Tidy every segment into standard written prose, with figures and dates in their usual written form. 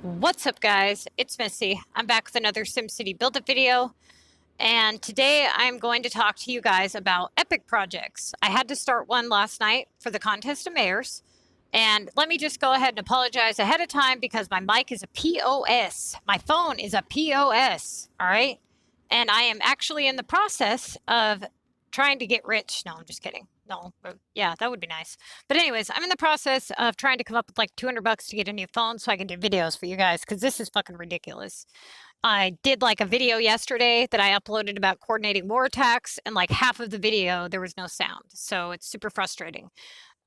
What's up, guys? It's Missy. I'm back with another SimCity Build-Up video, and today I'm going to talk to you guys about epic projects. I had to start one last night for the Contest of Mayors, and let me just go ahead and apologize ahead of time because my mic is a POS. My phone is a POS, all right? And I am actually in the process of trying to get rich. No, I'm just kidding. No, but yeah, that would be nice. But anyways, I'm in the process of trying to come up with like $200 to get a new phone so I can do videos for you guys because this is fucking ridiculous. I did like a video yesterday that I uploaded about coordinating war attacks, and like half of the video there was no sound. So it's super frustrating.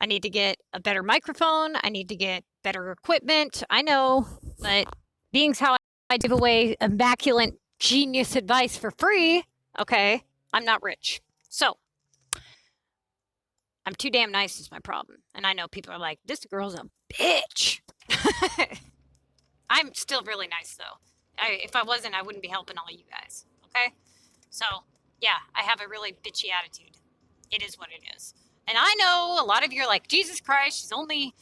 I need to get a better microphone. I need to get better equipment. I know, but being how I give away immaculate genius advice for free, okay, I'm not rich. So I'm too damn nice is my problem. And I know people are like, this girl's a bitch. I'm still really nice, though. If I wasn't, I wouldn't be helping all you guys. Okay? So, yeah, I have a really bitchy attitude. It is what it is. And I know a lot of you are like, Jesus Christ, she's only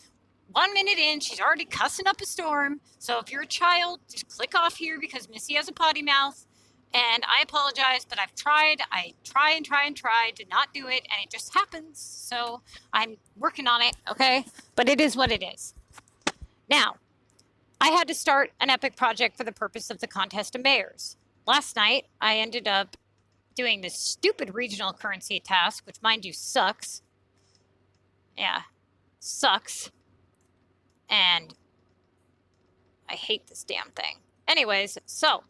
1 minute in. She's already cussing up a storm. So if you're a child, just click off here because Missy has a potty mouth. And I apologize, but I've tried. I try and try to not do it, and it just happens. So I'm working on it, okay? But it is what it is. Now, I had to start an epic project for the purpose of the Contest of Mayors. Last night, I ended up doing this stupid regional currency task, which, mind you, sucks. Yeah, sucks. And I hate this damn thing. Anyways, so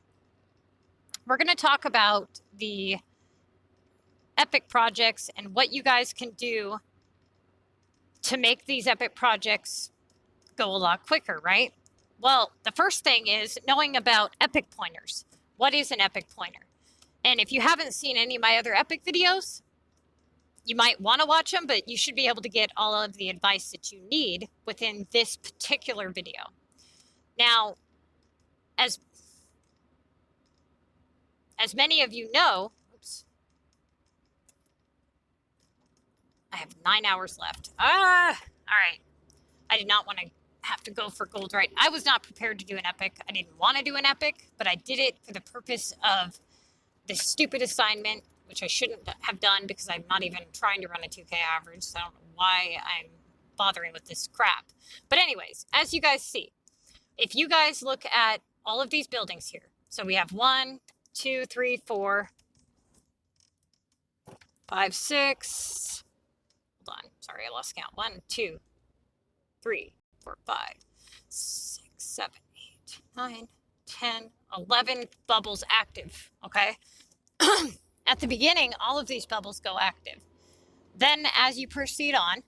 we're going to talk about the epic projects and what you guys can do to make these epic projects go a lot quicker, right? Well, the first thing is knowing about epic pointers. What is an epic pointer? And if you haven't seen any of my other epic videos, you might want to watch them, but you should be able to get all of the advice that you need within this particular video. Now, as many of you know, oops, I have 9 hours left. All right. I did not want to have to go for gold, right? I was not prepared to do an epic. I didn't want to do an epic, but I did it for the purpose of this stupid assignment, which I shouldn't have done because I'm not even trying to run a 2K average. So I don't know why I'm bothering with this crap. But anyways, as you guys see, if you guys look at all of these buildings here, so we have 1, 2, 3, 4, 5, 6. Hold on. Sorry, I lost count. 1, 2, 3, 4, 5, 6, 7, 8, 9, 10, 11 bubbles active. Okay. At the beginning, all of these bubbles go active. Then as you proceed on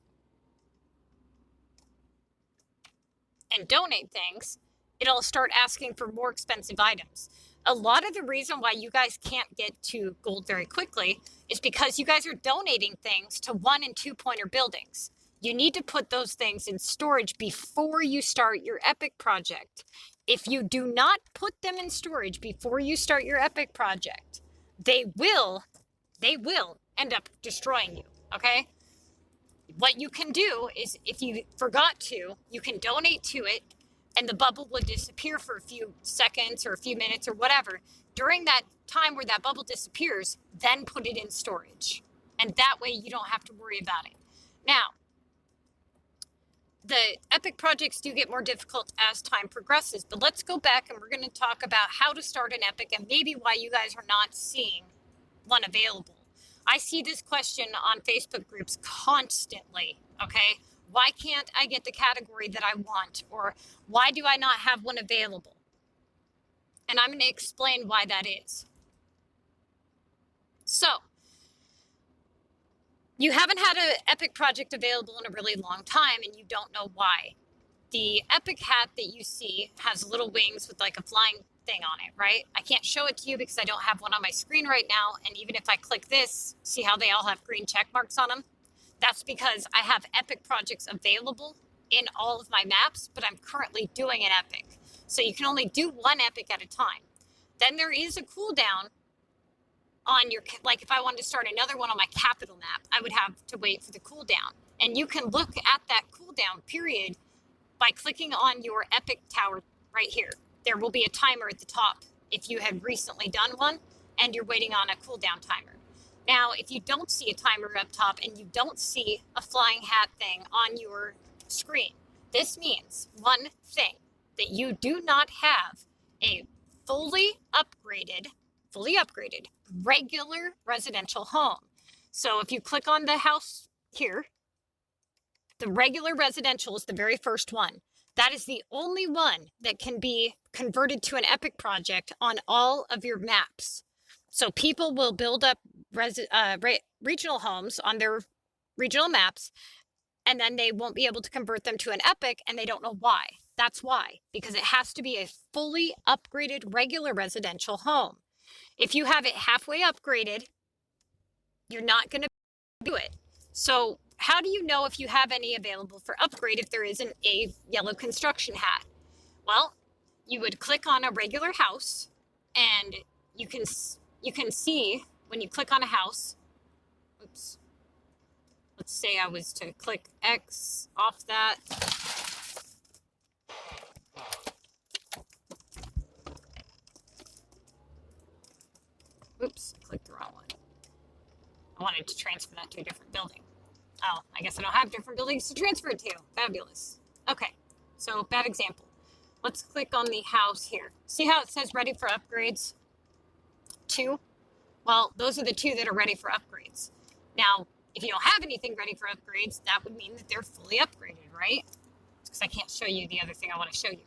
and donate things, it'll start asking for more expensive items. A lot of the reason why you guys can't get to gold very quickly is because you guys are donating things to 1 and 2 pointer buildings. You need to put those things in storage before you start your epic project. If you do not put them in storage before you start your epic project, they will end up destroying you, okay? What you can do is if you forgot to, you can donate to it and the bubble will disappear for a few seconds or a few minutes or whatever. During that time where that bubble disappears, then put it in storage. And that way you don't have to worry about it. Now, the epic projects do get more difficult as time progresses, but let's go back and we're going to talk about how to start an epic and maybe why you guys are not seeing one available. I see this question on Facebook groups constantly, okay? Why can't I get the category that I want? Or why do I not have one available? And I'm going to explain why that is. So, you haven't had an epic project available in a really long time and you don't know why. The epic hat that you see has little wings with like a flying thing on it, right? I can't show it to you because I don't have one on my screen right now. And even if I click this, see how they all have green check marks on them? That's because I have epic projects available in all of my maps, but I'm currently doing an epic. So you can only do one epic at a time. Then there is a cooldown on your, like if I wanted to start another one on my capital map, I would have to wait for the cooldown. And you can look at that cooldown period by clicking on your epic tower right here. There will be a timer at the top if you have recently done one and you're waiting on a cooldown timer. Now, if you don't see a timer up top and you don't see a flying hat thing on your screen, this means one thing, that you do not have a fully upgraded regular residential home. So if you click on the house here, the regular residential is the very first one. That is the only one that can be converted to an epic project on all of your maps. So people will build up regional homes on their regional maps, and then they won't be able to convert them to an epic, and they don't know why. That's why, because it has to be a fully upgraded regular residential home. If you have it halfway upgraded, you're not going to do it. So how do you know if you have any available for upgrade if there isn't a yellow construction hat? Well, you would click on a regular house, and you can see when you click on a house, oops, let's say I was to click X off that. Oops, I clicked the wrong one. I wanted to transfer that to a different building. Oh, I guess I don't have different buildings to transfer it to. Fabulous. Okay, so bad example. Let's click on the house here. See how it says ready for upgrades? 2? Well, those are the 2 that are ready for upgrades. Now, if you don't have anything ready for upgrades, that would mean that they're fully upgraded, right? Because I can't show you the other thing I want to show you.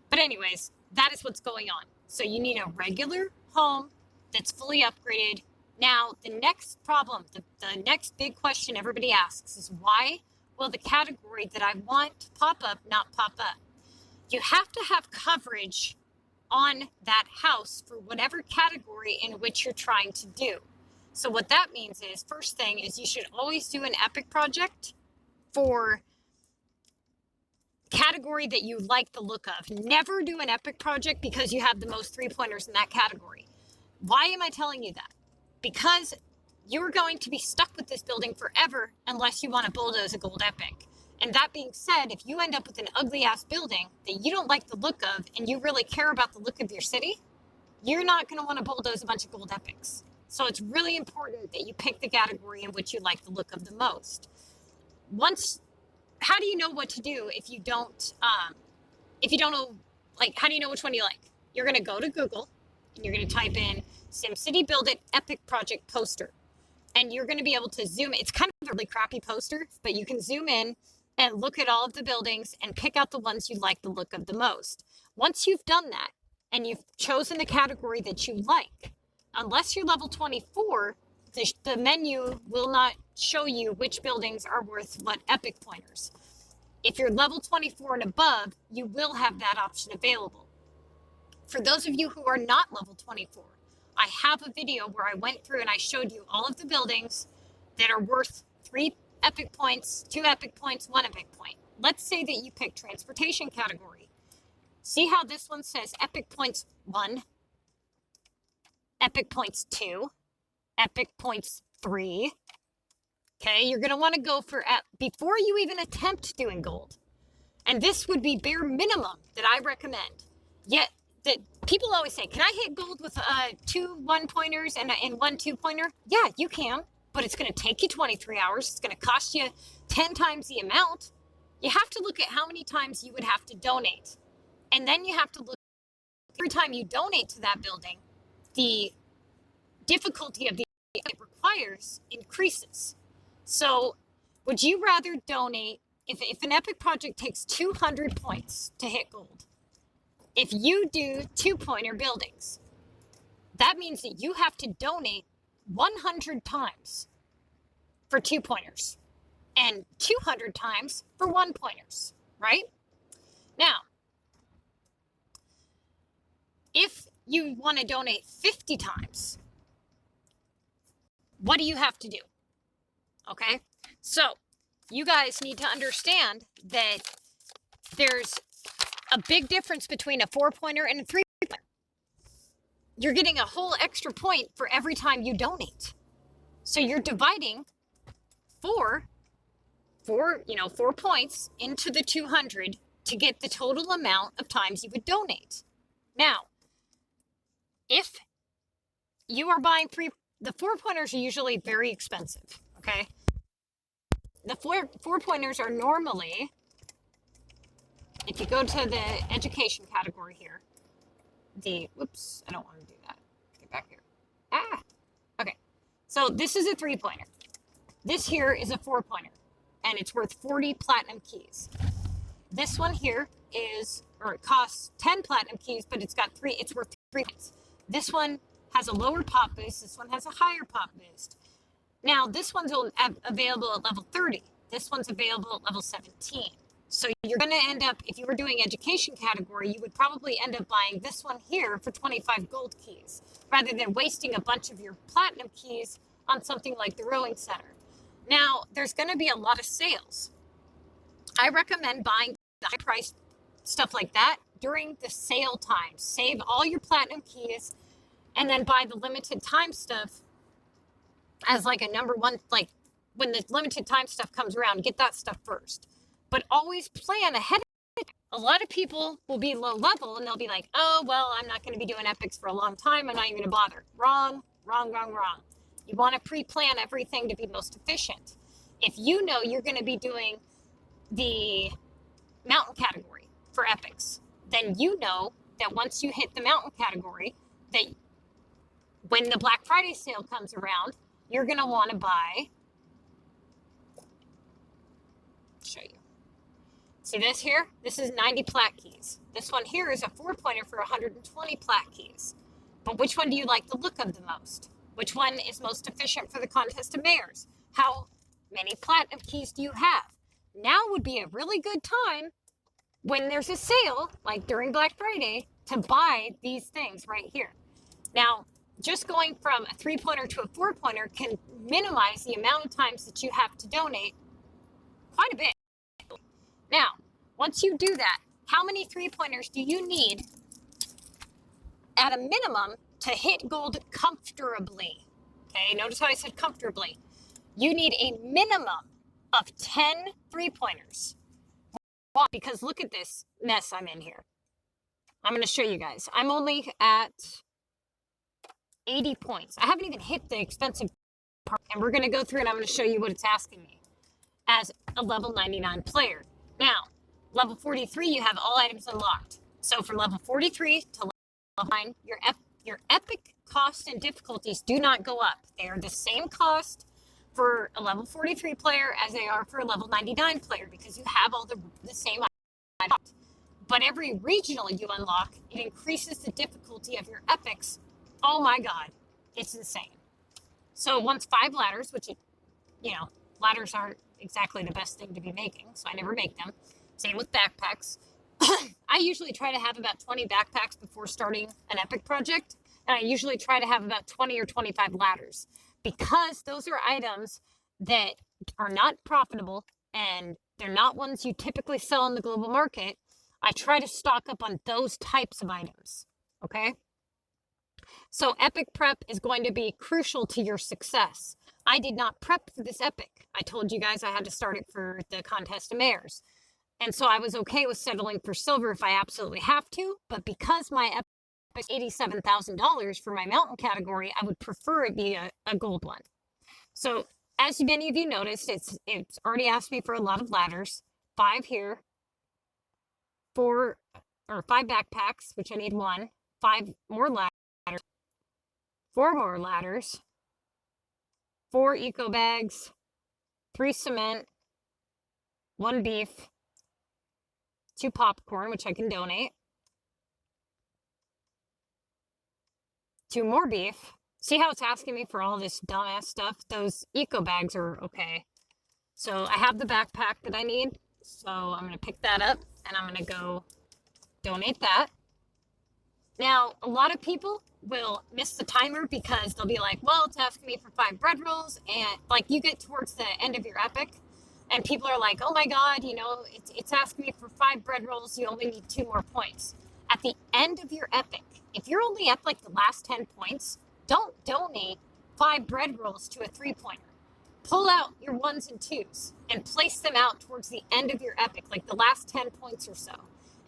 But anyways, that is what's going on. So you need a regular home that's fully upgraded. Now, the next problem, the next big question everybody asks is, why will the category that I want to pop up not pop up? You have to have coverage on that house for whatever category in which you're trying to do. So what that means is, first thing is, you should always do an epic project for category that you like the look of. Never do an epic project because you have the most 3-pointers in that category. Why am I telling you that? Because you're going to be stuck with this building forever unless you want to bulldoze a gold epic. And that being said, if you end up with an ugly ass building that you don't like the look of and you really care about the look of your city, you're not going to want to bulldoze a bunch of gold epics. So it's really important that you pick the category in which you like the look of the most. How do you know what to do if you don't know, like, how do you know which one you like? You're going to go to Google and you're going to type in SimCity Build It Epic Project Poster. And you're going to be able to zoom. It's kind of a really crappy poster, but you can zoom in and look at all of the buildings and pick out the ones you like the look of the most. Once you've done that and you've chosen the category that you like, unless you're level 24, the menu will not show you which buildings are worth what epic pointers. If you're level 24 and above, you will have that option available. For those of you who are not level 24, I have a video where I went through and I showed you all of the buildings that are worth 3 epic points, 2 epic points, 1 epic point. Let's say that you pick transportation category. See how this one says epic points 1, epic points 2, epic points 3. Okay, you're going to want to go for, before you even attempt doing gold. And this would be bare minimum that I recommend. Yet, that people always say, can I hit gold with 2 1-pointers and 1 2-pointer? Yeah, you can, but it's going to take you 23 hours. It's going to cost you 10 times the amount. You have to look at how many times you would have to donate. And then you have to look, every time you donate to that building, the difficulty of the it requires increases. So would you rather donate, if an epic project takes 200 points to hit gold, if you do 2-pointer buildings, that means that you have to donate 100 times for 2-pointers and 200 times for 1-pointers, right? Now, if you want to donate 50 times, what do you have to do? Okay, so you guys need to understand that there's a big difference between a 4-pointer and a 3-pointer. You're getting a whole extra point for every time you donate. So you're dividing 4 points into the 200 to get the total amount of times you would donate. Now, if you are buying the 4-pointers are usually very expensive, okay? The 4-pointers are normally, if you go to the education category here, whoops, I don't want to do that. Get back here. Okay. So this is a 3-pointer. This here is a 4-pointer, and it's worth 40 platinum keys. This one here it costs 10 platinum keys, but it's worth 3 points. This one has a lower pop boost. This one has a higher pop boost. Now, this one's available at level 30. This one's available at level 17. So you're going to end up, if you were doing education category, you would probably end up buying this one here for 25 gold keys, rather than wasting a bunch of your platinum keys on something like the rowing center. Now, there's going to be a lot of sales. I recommend buying the high price stuff like that during the sale time. Save all your platinum keys and then buy the limited time stuff as like a number one, like when the limited time stuff comes around, get that stuff first. But always plan ahead of it. A lot of people will be low level and they'll be like, oh, well, I'm not going to be doing epics for a long time. I'm not even going to bother. Wrong. You want to pre-plan everything to be most efficient. If you know you're going to be doing the mountain category for epics, then you know that once you hit the mountain category, that when the Black Friday sale comes around, you're going to want to buy, show you. See this here? This is 90 plat keys. This one here is a 4-pointer for 120 plat keys. But which one do you like the look of the most? Which one is most efficient for the contest of mares? How many platinum keys do you have? Now would be a really good time when there's a sale, like during Black Friday, to buy these things right here. Now, just going from a 3-pointer to a 4-pointer can minimize the amount of times that you have to donate quite a bit. Now, once you do that, how many 3-pointers do you need at a minimum to hit gold comfortably? Okay, notice how I said comfortably. You need a minimum of 10 3-pointers. Why? Because look at this mess I'm in here. I'm going to show you guys. I'm only at 80 points. I haven't even hit the expensive part, and we're going to go through and I'm going to show you what it's asking me as a level 99 player. Now, level 43, you have all items unlocked. So from level 43 to level 9, your epic cost and difficulties do not go up. They are the same cost for a level 43 player as they are for a level 99 player, because you have all the same items. But every regional you unlock, it increases the difficulty of your epics. Oh my God, it's insane. So once 5 ladders, which, ladders aren't exactly the best thing to be making, so I never make them. Same with backpacks. I usually try to have about 20 backpacks before starting an epic project, and I usually try to have about 20 or 25 ladders, because those are items that are not profitable and they're not ones you typically sell in the global market. I try to stock up on those types of items, okay? So epic prep is going to be crucial to your success. I did not prep for this epic. I told you guys I had to start it for the contest of mares. And so I was okay with settling for silver if I absolutely have to, but because my epic is $87,000 for my mountain category, I would prefer it be a gold one. So as many of you noticed, it's already asked me for a lot of ladders. 5 here, 5 backpacks, which I need 1, 5 more ladders, 4 more ladders, 4 eco bags, 3 cement, 1 beef, 2 popcorn, which I can donate, 2 more beef. See how it's asking me for all this dumbass stuff? Those eco bags are okay. So I have the backpack that I need. So I'm going to pick that up and I'm going to go donate that. Now, a lot of people will miss the timer because they'll be like, well, it's asking me for 5 bread rolls. And like you get towards the end of your epic and people are like, oh my God, it's asking me for 5 bread rolls. You only need 2 more points. At the end of your epic, if you're only at like the last 10 points, don't donate 5 bread rolls to a 3-pointer. pull out your 1s and 2s and place them out towards the end of your epic, like the last 10 points or so.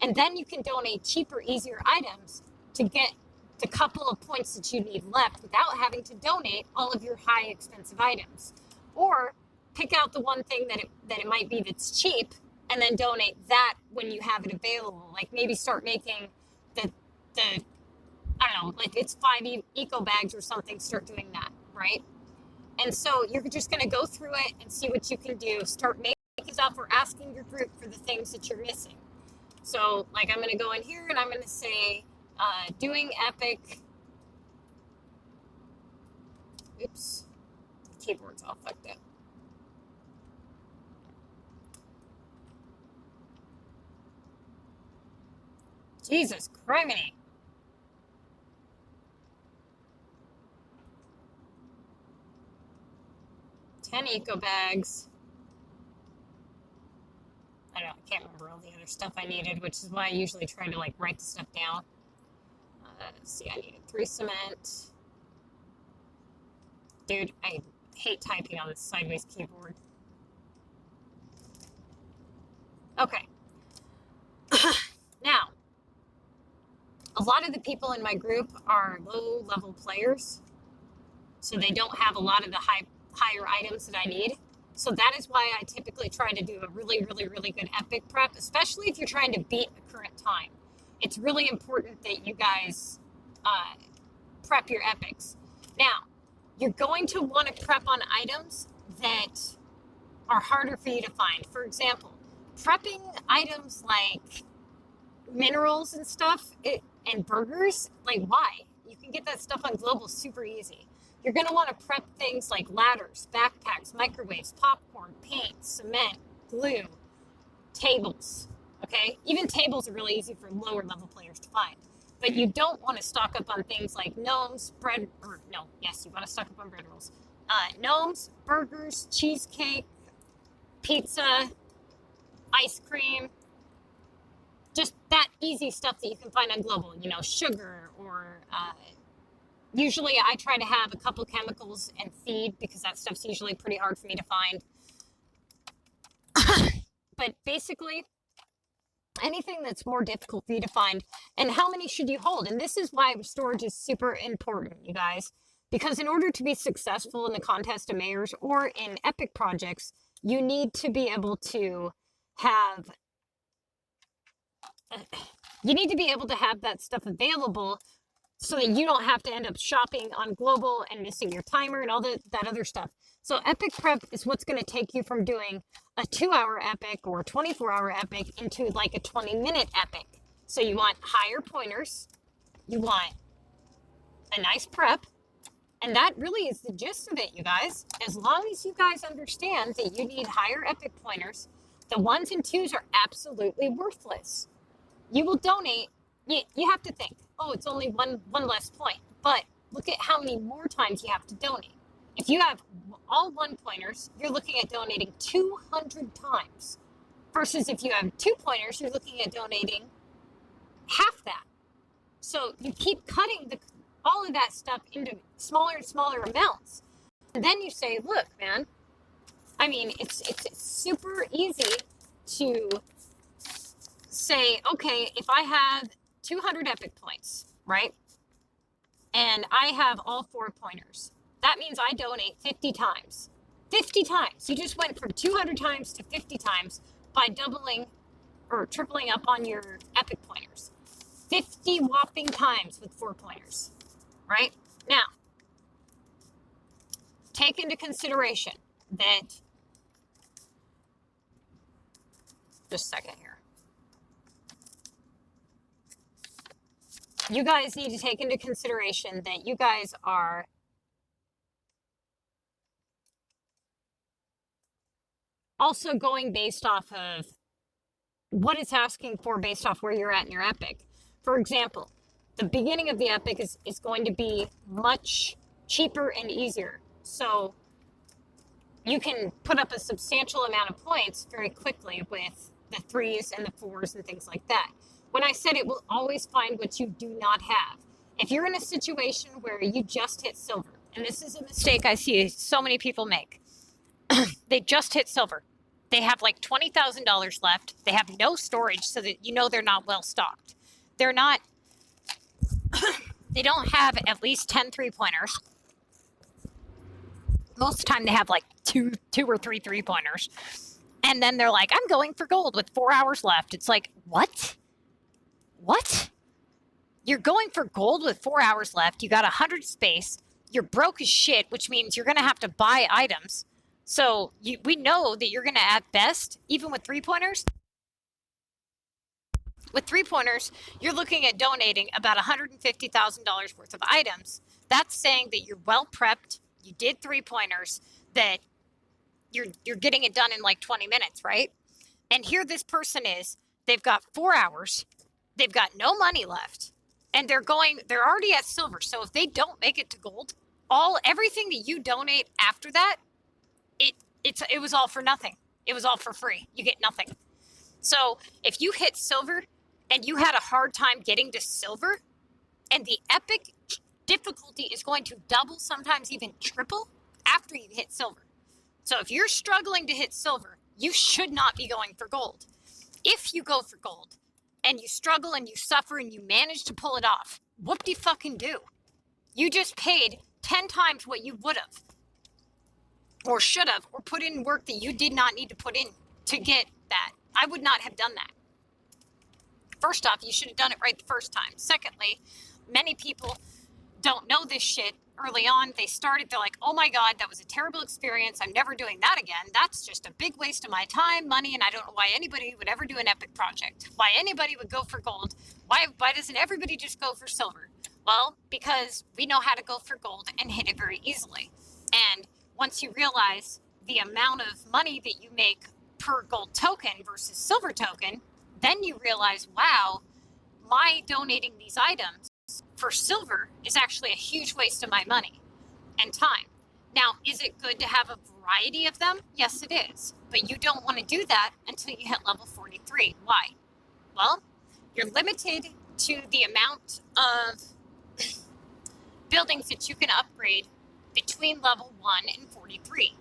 And then you can donate cheaper, easier items to get the couple of points that you need left without having to donate all of your high expensive items. Or pick out the one thing that it might be that's cheap and then donate that when you have it available. Like maybe start making the I don't know, like it's 5 eco bags or something, start doing that, right? And so you're just going to go through it and see what you can do. Start making stuff or asking your group for the things that you're missing. So like I'm going to go in here and I'm going to say doing epic. Oops, the keyboard's all fucked up. Jesus criminy. Eco bags. I don't know, I can't remember all the other stuff I needed, which is why I usually try to like write the stuff down. Let's see, I needed 3 cement. Dude, I hate typing on this sideways keyboard. Okay. Now, a lot of the people in my group are low-level players, so they don't have a lot of the higher items that I need. So that is why I typically try to do a really, really, really good epic prep, especially if you're trying to beat the current time. It's really important that you guys prep your epics. Now, you're going to want to prep on items that are harder for you to find. For example, prepping items like minerals and stuff and burgers, like why? You can get that stuff on Global super easy. You're going to want to prep things like ladders, backpacks, microwaves, popcorn, paint, cement, glue, tables, okay? Even tables are really easy for lower level players to find. But you don't want to stock up on things like gnomes, you want to stock up on bread rolls. Gnomes, burgers, cheesecake, pizza, ice cream, just that easy stuff that you can find on Global, sugar or... Usually I try to have a couple chemicals and feed because that stuff's usually pretty hard for me to find. But basically, anything that's more difficult for you to find. And how many should you hold? And this is why storage is super important, you guys. Because in order to be successful in the Contest of Mayors or in epic projects, you need to be able to have... that stuff available so that you don't have to end up shopping on Global and missing your timer and all that other stuff. So epic prep is what's going to take you from doing a 2-hour epic or a 24-hour epic into like a 20-minute epic. So you want higher pointers, you want a nice prep, and that really is the gist of it, you guys. As long as you guys understand that you need higher epic pointers, the 1s and 2s are absolutely worthless. You will donate. You have to think, oh, it's only one less point. But look at how many more times you have to donate. If you have all 1-pointers, you're looking at donating 200 times. Versus if you have 2-pointers, you're looking at donating half that. So you keep cutting all of that stuff into smaller and smaller amounts. And then you say, look, man, I mean, it's super easy to say, okay, if I have 200 epic points, right? And I have all 4-pointers. That means I donate 50 times. 50 times. You just went from 200 times to 50 times by doubling or tripling up on your epic pointers. 50 whopping times with 4-pointers, right? Now, take into consideration that, just a second here. You guys need to take into consideration that you guys are also going based off of what it's asking for based off where you're at in your epic. For example, the beginning of the epic is going to be much cheaper and easier. So you can put up a substantial amount of points very quickly with the 3s and the 4s and things like that. When I said it will always find what you do not have. If you're in a situation where you just hit silver, and this is a mistake I see so many people make. They just hit silver. They have like $20,000 left. They have no storage, so that you know they're not well stocked. They're not, they don't have at least 10 3-pointers. Most of the time they have like two or three 3-pointers. And then they're like, I'm going for gold with 4 hours left. It's like, what? What? You're going for gold with 4 hours left. You got 100 space. You're broke as shit, which means you're going to have to buy items. So we know that you're going to, at best, even with 3-pointers, you're looking at donating about $150,000 worth of items. That's saying that you're well prepped. You did 3-pointers, that you're getting it done in like 20 minutes, right? And here this person is. They've got 4 hours. They've got no money left. And they're already at silver. So if they don't make it to gold, everything that you donate after that, it was all for nothing. It was all for free. You get nothing. So if you hit silver and you had a hard time getting to silver, and the epic difficulty is going to double, sometimes even triple after you hit silver. So if you're struggling to hit silver, you should not be going for gold. If you go for gold and you struggle and you suffer and you manage to pull it off, whoop-de-fucking-do. You just paid 10 times what you would have or should have, or put in work that you did not need to put in to get that. I would not have done that. First off, you should have done it right the first time. Secondly, many people don't know this shit early on. They're like, oh my God, that was a terrible experience. I'm never doing that again. That's just a big waste of my time, money, and I don't know why anybody would ever do an epic project. Why anybody would go for gold. Why doesn't everybody just go for silver? Well, because we know how to go for gold and hit it very easily. And once you realize the amount of money that you make per gold token versus silver token, then you realize, wow, my donating these items for silver is actually a huge waste of my money and time. Now, is it good to have a variety of them? Yes, it is. But you don't want to do that until you hit level 43. Why? Well, you're limited to the amount of buildings that you can upgrade between level 1 and 43.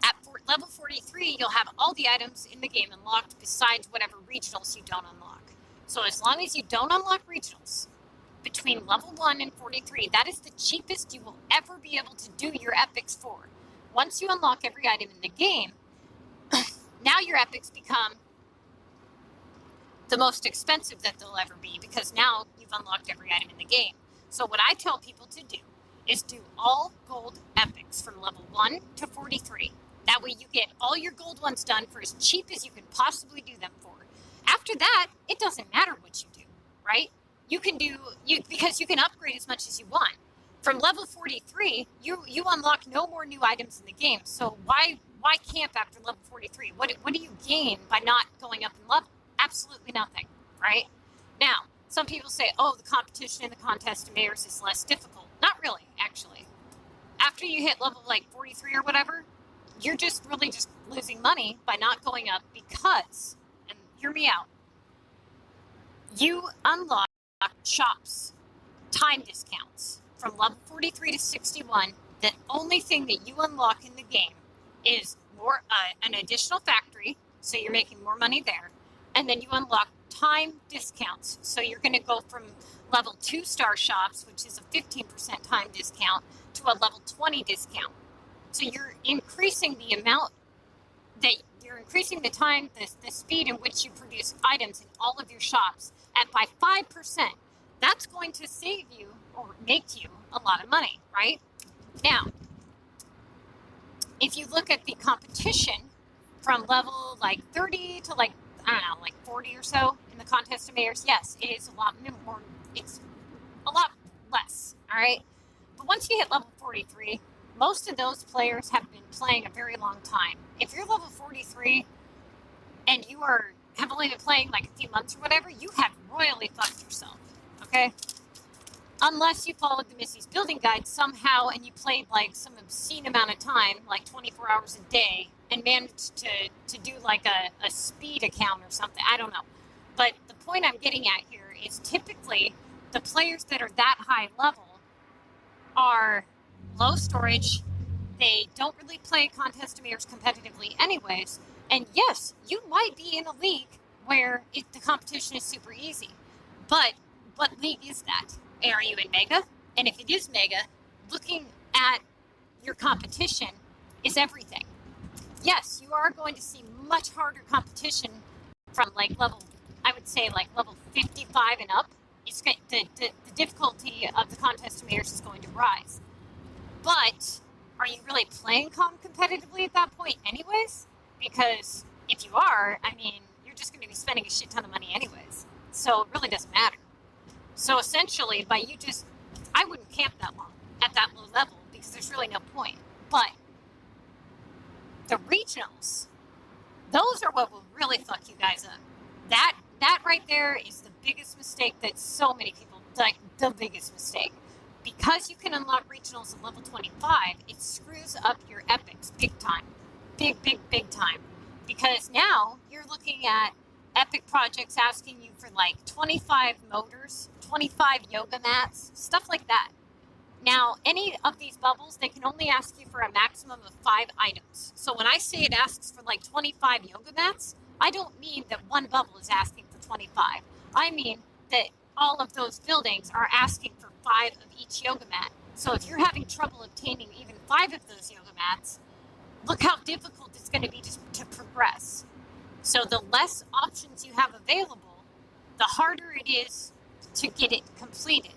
At level 43, you'll have all the items in the game unlocked besides whatever regionals you don't unlock. So as long as you don't unlock regionals between level 1 and 43, that is the cheapest you will ever be able to do your epics for. Once you unlock every item in the game, now your epics become the most expensive that they'll ever be, because now you've unlocked every item in the game. So what I tell people to do is do all gold epics from level 1 to 43. That way you get all your gold ones done for as cheap as you can possibly do them for. After that, it doesn't matter what you do, right? Because you can upgrade as much as you want. From level 43, you unlock no more new items in the game. So why camp after level 43? What do you gain by not going up in level? Absolutely nothing, right? Now, some people say, oh, the competition in the contest of mayors is less difficult. Not really, actually. After you hit level like 43 or whatever, you're just really just losing money by not going up because, and hear me out, you unlock shops, time discounts from level 43 to 61. The only thing that you unlock in the game is more an additional factory, so you're making more money there, and then you unlock time discounts. So you're going to go from level 2-star shops, which is a 15% time discount, to a level 20 discount. So you're increasing the amount that you're increasing the time, the speed in which you produce items in all of your shops by 5%. That's going to save you or make you a lot of money, right? Now, if you look at the competition from level like 30 to like, I don't know, like 40 or so in the contest of mayors, yes, it is a lot more, it's a lot less, all right? But once you hit level 43, most of those players have been playing a very long time. If you're level 43 and you have only been playing like a few months or whatever, you have royally fucked yourself, okay? Unless you followed the Missy's Building Guide somehow and you played like some obscene amount of time, like 24 hours a day, and managed to do like a speed account or something. I don't know. But the point I'm getting at here is typically the players that are that high level are low storage, They don't really play contest emitters competitively anyways. And yes, you might be in a league where the competition is super easy. But what league is that? Are you in Mega? And if it is Mega, looking at your competition is everything. Yes, you are going to see much harder competition from like level, I would say like level 55 and up. It's the difficulty of the contest emitters is going to rise. But are you really playing competitively at that point anyways? Because if you are, I mean, you're just going to be spending a shit ton of money anyways. So it really doesn't matter. So essentially, by you just, I wouldn't camp that long at that low level because there's really no point. But the regionals, those are what will really fuck you guys up. That right there is the biggest mistake that so many people, like the biggest mistake. Because you can unlock regionals at level 25, it screws up your epics big time. Big time. Because now you're looking at epic projects asking you for like 25 motors, 25 yoga mats, stuff like that. Now, any of these bubbles, they can only ask you for a maximum of 5 items. So when I say it asks for like 25 yoga mats, I don't mean that one bubble is asking for 25. I mean that all of those buildings are asking for 5 of each yoga mat. So if you're having trouble obtaining even 5 of those yoga mats, look how difficult it's going to be to progress. So the less options you have available, the harder it is to get it completed.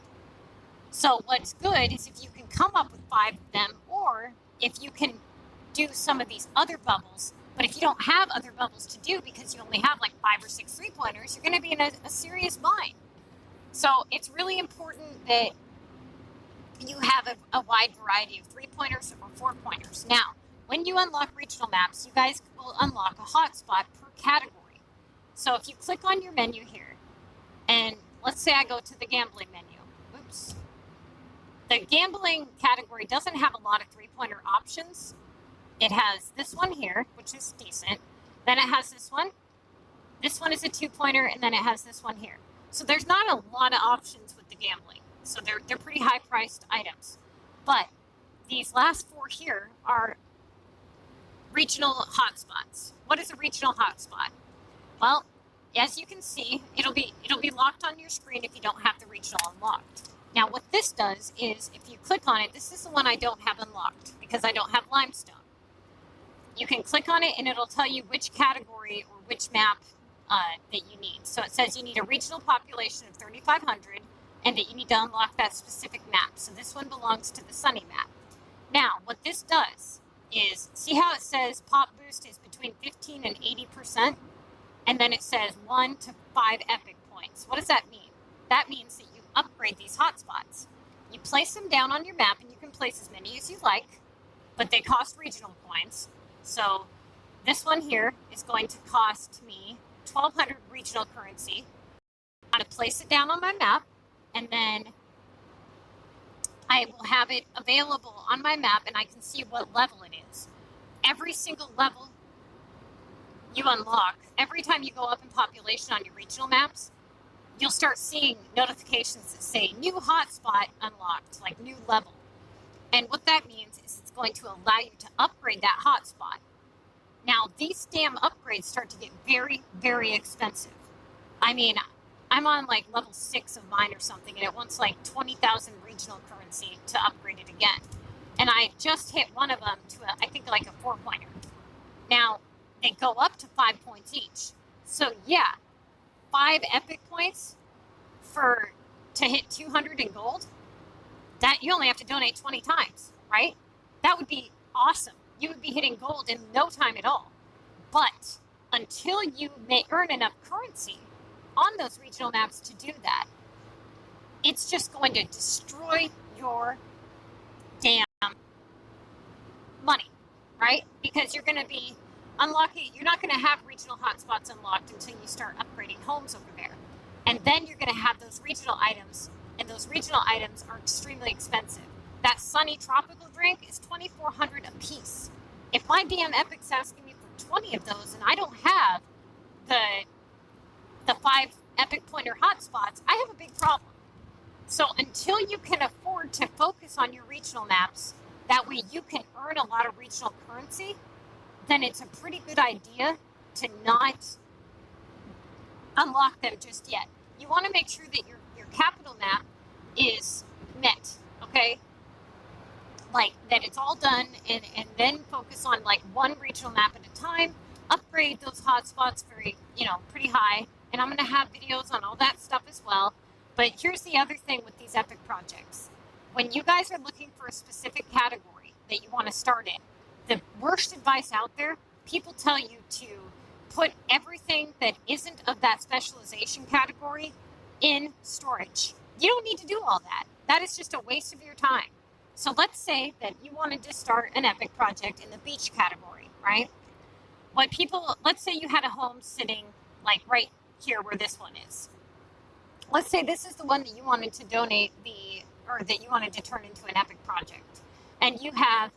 So what's good is if you can come up with 5 of them, or if you can do some of these other bubbles. But if you don't have other bubbles to do because you only have like 5 or 6 3-pointers, you're going to be in a serious bind. So it's really important that you have a wide variety of 3-pointers or 4-pointers. Now, when you unlock regional maps, you guys will unlock a hotspot per category. So if you click on your menu here, and let's say I go to the gambling menu. Oops. The gambling category doesn't have a lot of 3-pointer options. It has this one here, which is decent. Then it has this one. This one is a 2-pointer, and then it has this one here. So there's not a lot of options with the gambling. So they're pretty high-priced items. But these last 4 here are regional hotspots. What is a regional hotspot? Well, as you can see, it'll be locked on your screen if you don't have the regional unlocked. Now, what this does is, if you click on it, this is the one I don't have unlocked because I don't have limestone. You can click on it and it'll tell you which category or which map that you need. So it says you need a regional population of 3,500 and that you need to unlock that specific map. So this one belongs to the sunny map. Now, what this does is, see how it says pop boost is between 15 and 80%? And then it says 1 to 5 epic points. What does that mean? That means that you upgrade these hotspots. You place them down on your map, and you can place as many as you like, but they cost regional points. So this one here is going to cost me 1,200 regional currency. I'm going to place it down on my map, and then I will have it available on my map, and I can see what level it is. Every single level you unlock, every time you go up in population on your regional maps, you'll start seeing notifications that say new hotspot unlocked, like new level. And what that means is it's going to allow you to upgrade that hotspot. Now, these damn upgrades start to get very, very expensive. I mean, I'm on like level 6 of mine or something, and it wants like 20,000 regional currency to upgrade it again. And I just hit one of them to, I think, like a 4-pointer. Now, they go up to 5 points each. So, yeah, 5 epic points to hit 200 in gold, that you only have to donate 20 times, right? That would be awesome. You would be hitting gold in no time at all. But until you may earn enough currency on those regional maps to do that, it's just going to destroy your damn money, right? Because you're going to be unlocking, you're not going to have regional hotspots unlocked until you start upgrading homes over there. And then you're going to have those regional items, and those regional items are extremely expensive. That sunny tropical drink is 2,400 a piece. If my damn Epic's asking me for 20 of those and I don't have the 5 epic pointer hotspots, I have a big problem. So until you can afford to focus on your regional maps, that way you can earn a lot of regional currency, then it's a pretty good idea to not unlock them just yet. You want to make sure that your capital map is met, okay? Like that it's all done, and then focus on like one regional map at a time, upgrade those hotspots very, pretty high. And I'm going to have videos on all that stuff as well. But here's the other thing with these epic projects. When you guys are looking for a specific category that you want to start in, the worst advice out there, people tell you to put everything that isn't of that specialization category in storage. You don't need to do all that. That is just a waste of your time. So let's say that you wanted to start an epic project in the beach category, right? Let's say you had a home sitting like right here where this one is. Let's say this is the one that you wanted to donate that you wanted to turn into an epic project. And you have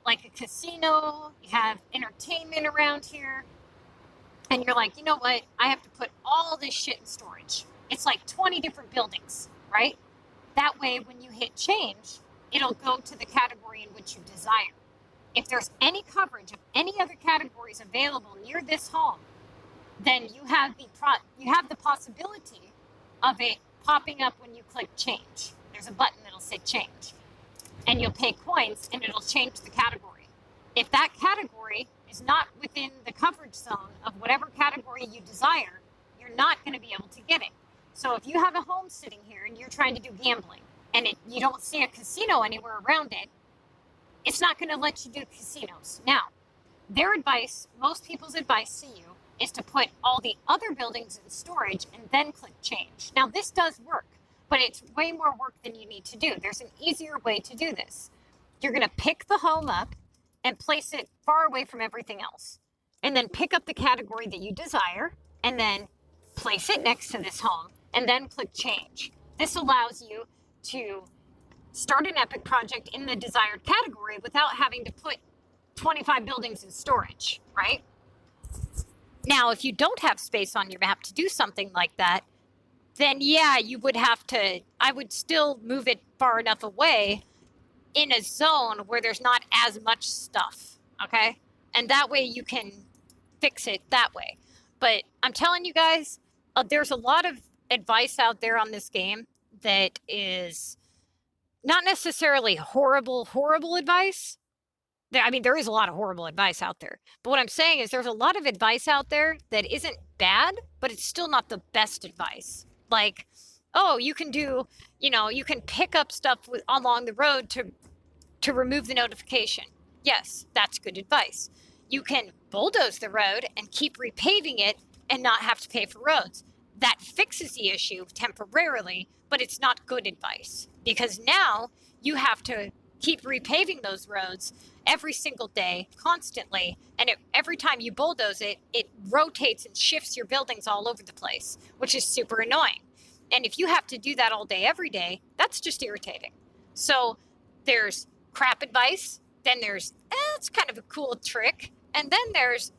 like a casino, you have entertainment around here. And you're like, you know what? I have to put all this shit in storage. It's like 20 different buildings, right? That way, when you hit change, it'll go to the category in which you desire. If there's any coverage of any other categories available near this home, then you have the possibility of it popping up when you click change. There's a button that'll say change. And you'll pay coins and it'll change the category. If that category is not within the coverage zone of whatever category you desire, you're not going to be able to get it. So if you have a home sitting here and you're trying to do gambling and you don't see a casino anywhere around it, it's not going to let you do casinos. Now, their advice, most people's advice to you, is to put all the other buildings in storage and then click change. Now, this does work, but it's way more work than you need to do. There's an easier way to do this. You're going to pick the home up and place it far away from everything else. And then pick up the category that you desire and then place it next to this home and then click change. This allows you to start an epic project in the desired category without having to put 25 buildings in storage, right? Now, if you don't have space on your map to do something like that, then yeah, I would still move it far enough away in a zone where there's not as much stuff, okay? And that way you can fix it that way. But I'm telling you guys, there's a lot of advice out there on this game that is not necessarily horrible advice. There is a lot of horrible advice out there. But what I'm saying is there's a lot of advice out there that isn't bad, but it's still not the best advice. Like, oh, you can pick up stuff along the road to remove the notification. Yes, that's good advice. You can bulldoze the road and keep repaving it and not have to pay for roads. That fixes the issue temporarily, but it's not good advice because now you have to keep repaving those roads every single day, constantly. And every time you bulldoze it, it rotates and shifts your buildings all over the place, which is super annoying. And if you have to do that all day, every day, that's just irritating. So there's crap advice. Then there's, it's kind of a cool trick. And then there's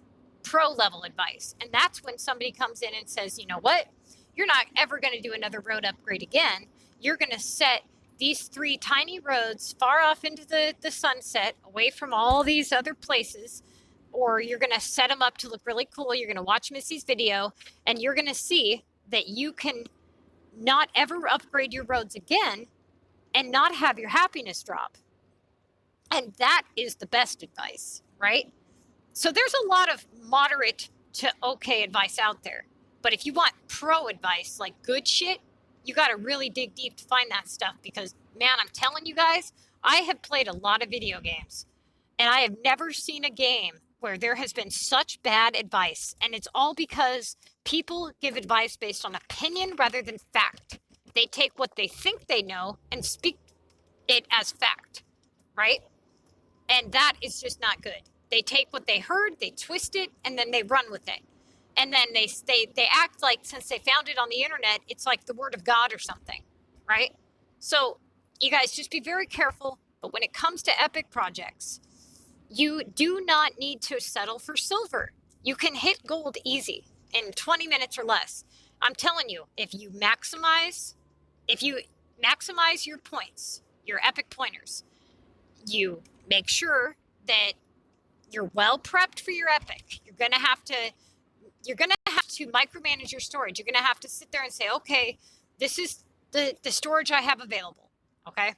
pro level advice. And that's when somebody comes in and says, you know what? You're not ever going to do another road upgrade again. You're going to set these 3 tiny roads far off into the sunset, away from all these other places, or you're going to set them up to look really cool. You're going to watch Missy's video, and you're going to see that you can not ever upgrade your roads again and not have your happiness drop. And that is the best advice, right? So there's a lot of moderate to okay advice out there. But if you want pro advice, like good shit, you got to really dig deep to find that stuff because, man, I'm telling you guys, I have played a lot of video games and I have never seen a game where there has been such bad advice. And it's all because people give advice based on opinion rather than fact. They take what they think they know and speak it as fact, right? And that is just not good. They take what they heard, they twist it, and then they run with it. And then they act like since they found it on the internet, it's like the word of God or something, right? So you guys just be very careful. But when it comes to epic projects, you do not need to settle for silver. You can hit gold easy in 20 minutes or less. I'm telling you, if you maximize your points, your epic pointers, you make sure that you're well prepped for your epic. You're gonna have to micromanage your storage. You're gonna have to sit there and say, okay, this is the storage I have available. Okay,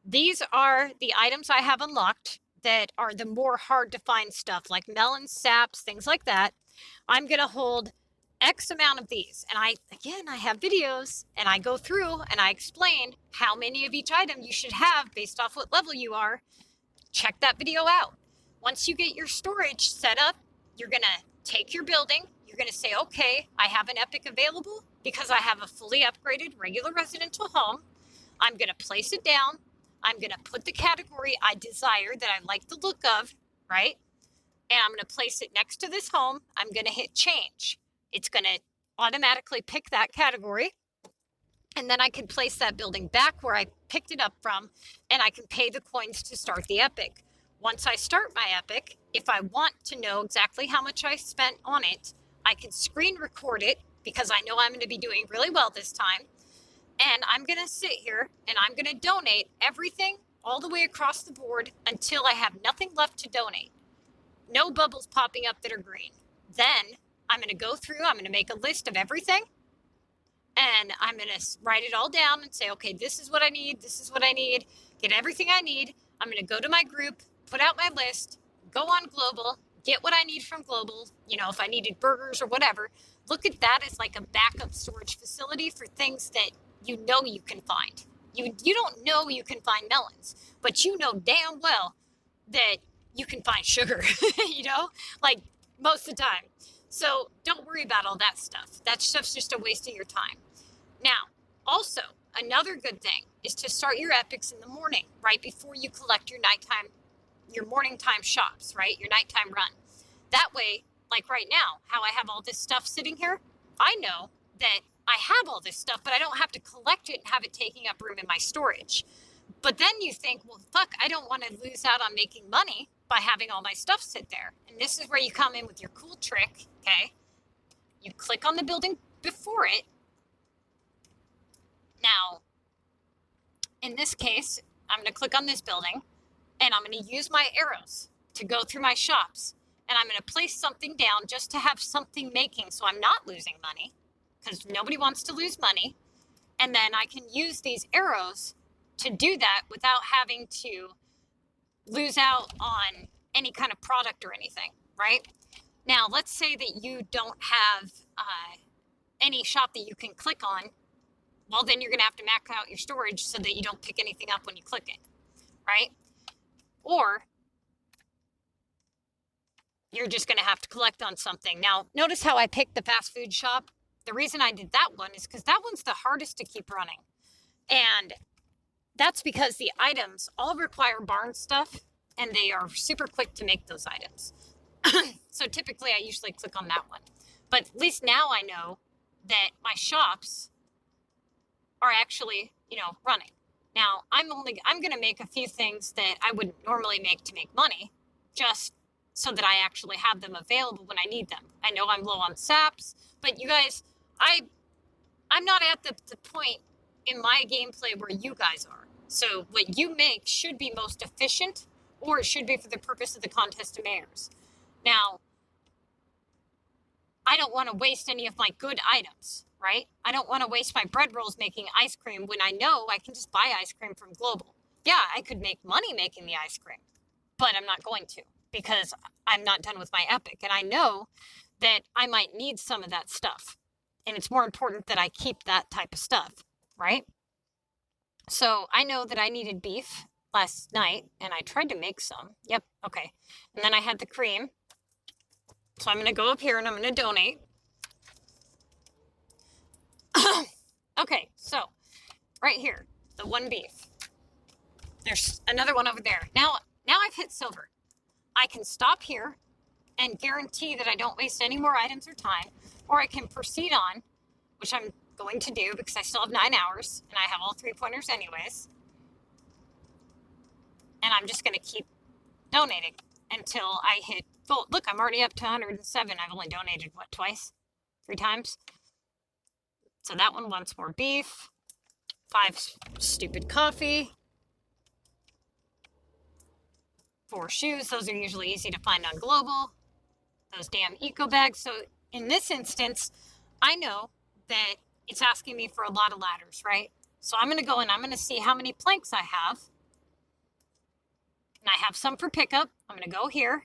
these are the items I have unlocked that are the more hard to find stuff, like melons, saps, things like that. I'm gonna hold X amount of these. And I have videos and I go through and I explain how many of each item you should have based off what level you are. Check that video out. Once you get your storage set up, you're going to take your building. You're going to say, okay, I have an epic available because I have a fully upgraded regular residential home. I'm going to place it down. I'm going to put the category I desire that I like the look of, right? And I'm going to place it next to this home. I'm going to hit change. It's going to automatically pick that category. And then I can place that building back where I picked it up from, and I can pay the coins to start the epic. Once I start my epic, if I want to know exactly how much I spent on it, I can screen record it because I know I'm going to be doing really well this time. And I'm going to sit here and I'm going to donate everything all the way across the board until I have nothing left to donate. No bubbles popping up that are green. Then I'm going to go through, I'm going to make a list of everything, and I'm going to write it all down and say, okay, this is what I need. This is what I need. Get everything I need. I'm going to go to my group, put out my list, go on global, get what I need from global. You know, if I needed burgers or whatever, look at that as like a backup storage facility for things that you know you can find. You don't know you can find melons, but you know damn well that you can find sugar, you know, like most of the time. So don't worry about all that stuff. That stuff's just a waste of your time. Now, also, another good thing is to start your epics in the morning, right before you collect your morning time shops, right? Your nighttime run. That way, like right now, how I have all this stuff sitting here, I know that I have all this stuff, but I don't have to collect it and have it taking up room in my storage. But then you think, well, fuck, I don't want to lose out on making money by having all my stuff sit there. And this is where you come in with your cool trick, okay? You click on the building before it. Now, in this case, I'm going to click on this building, and I'm going to use my arrows to go through my shops. And I'm going to place something down just to have something making so I'm not losing money, because nobody wants to lose money. And then I can use these arrows to do that without having to lose out on any kind of product or anything, right? Now, let's say that you don't have any shop that you can click on. Well, then you're going to have to max out your storage so that you don't pick anything up when you click it, right? Or you're just going to have to collect on something. Now, notice how I picked the fast food shop. The reason I did that one is because that one's the hardest to keep running. And that's because the items all require barn stuff, and they are super quick to make those items. So typically I usually click on that one. But at least now I know that my shops are actually, you know, running. Now, I'm going to make a few things that I wouldn't normally make to make money, just so that I actually have them available when I need them. I know I'm low on saps, but you guys, I'm not at the point in my gameplay where you guys are. So what you make should be most efficient, or it should be for the purpose of the contest of mayors. Now, I don't want to waste any of my good items, right? I don't want to waste my bread rolls making ice cream when I know I can just buy ice cream from Global. Yeah, I could make money making the ice cream, but I'm not going to because I'm not done with my epic. And I know that I might need some of that stuff. And it's more important that I keep that type of stuff, right? So I know that I needed beef last night, and I tried to make some. Yep, okay. And then I had the cream. So I'm going to go up here, and I'm going to donate. Okay, so right here, the one beef. There's another one over there. Now I've hit silver. I can stop here and guarantee that I don't waste any more items or time, or I can proceed on, which I'm going to do because I still have 9 hours and I have all 3 pointers anyways. And I'm just going to keep donating until I hit gold. Look, I'm already up to 107. I've only donated, what, twice? 3 times? So that one wants more beef. 5 stupid coffee. 4 shoes. Those are usually easy to find on Global. Those damn eco bags. So in this instance, I know that it's asking me for a lot of ladders, right? So I'm going to go and I'm going to see how many planks I have. And I have some for pickup. I'm going to go here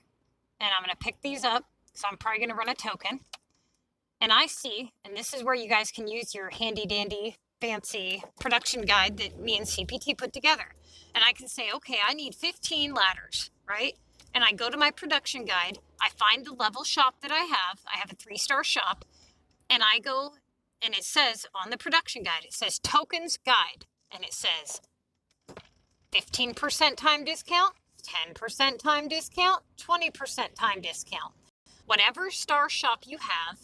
and I'm going to pick these up. So I'm probably going to run a token. And I see, and this is where you guys can use your handy dandy fancy production guide that me and CPT put together. And I can say, okay, I need 15 ladders, right? And I go to my production guide. I find the level shop that I have. I have a 3-star shop. And I go, and it says on the production guide, it says tokens guide. And it says 15% time discount, 10% time discount, 20% time discount. Whatever star shop you have,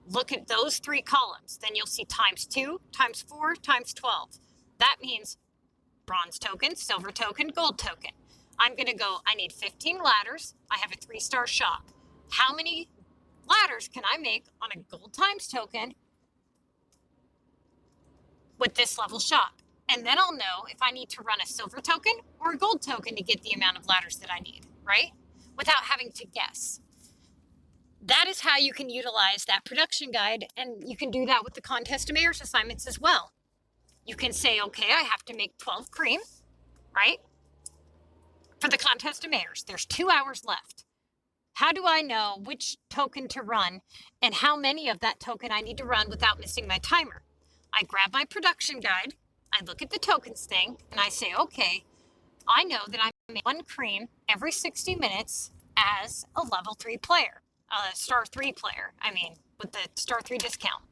look at those 3 columns. Then you'll see times 2, times 4, times 12. That means bronze token, silver token, gold token. I'm going to go, I need 15 ladders. I have a 3-star shop. How many ladders can I make on a gold times token with this level shop? And then I'll know if I need to run a silver token or a gold token to get the amount of ladders that I need, right? Without having to guess. That is how you can utilize that production guide, and you can do that with the contest of mayors assignments as well. You can say, okay, I have to make 12 cream, right? For the contest of mayors, there's 2 hours left. How do I know which token to run and how many of that token I need to run without missing my timer? I grab my production guide, I look at the tokens thing, and I say, okay, I know that I make 1 cream every 60 minutes as a level 3 player. Star 3 player, with the star 3 discount.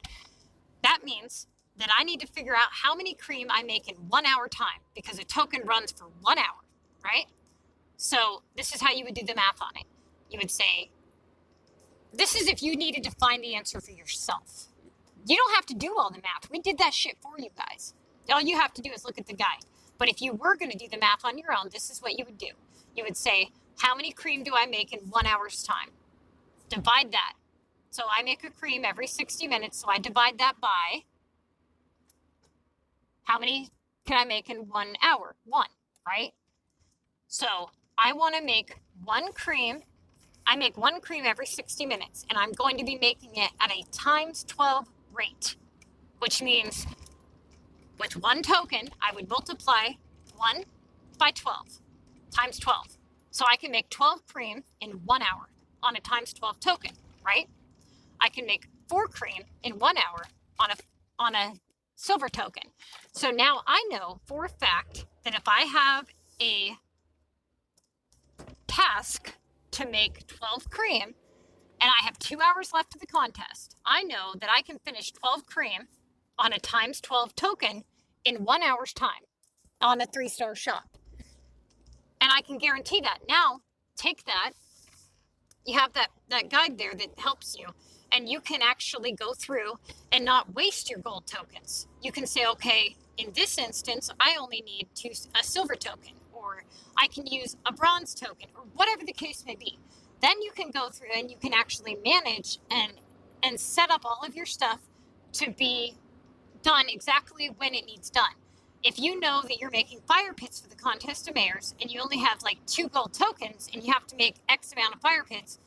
That means that I need to figure out how many cream I make in 1 hour time, because a token runs for 1 hour, right? So this is how you would do the math on it. You would say, this is if you needed to find the answer for yourself. You don't have to do all the math. We did that shit for you guys. All you have to do is look at the guide. But if you were going to do the math on your own, this is what you would do. You would say, how many cream do I make in 1 hour's time? Divide that. So I make a cream every 60 minutes, so I divide that by how many can I make in 1 hour? 1, right? So I want to make 1 cream. I make 1 cream every 60 minutes, and I'm going to be making it at a times 12 rate, which means with 1 token, I would multiply 1 by 12 times 12. So I can make 12 cream in 1 hour on a times 12 token, right? I can make 4 cream in 1 hour on a silver token. So now I know for a fact that if I have a task to make 12 cream and I have 2 hours left of the contest, I know that I can finish 12 cream on a times 12 token in 1 hour's time on a 3-star shop. And I can guarantee that. Now, take that. You have that guide there that helps you, and you can actually go through and not waste your gold tokens. You can say, okay, in this instance, I only need a silver token, or I can use a bronze token, or whatever the case may be. Then you can go through and you can actually manage and set up all of your stuff to be done exactly when it needs done. If you know that you're making fire pits for the contest of mayors and you only have like 2 gold tokens and you have to make X amount of fire pits,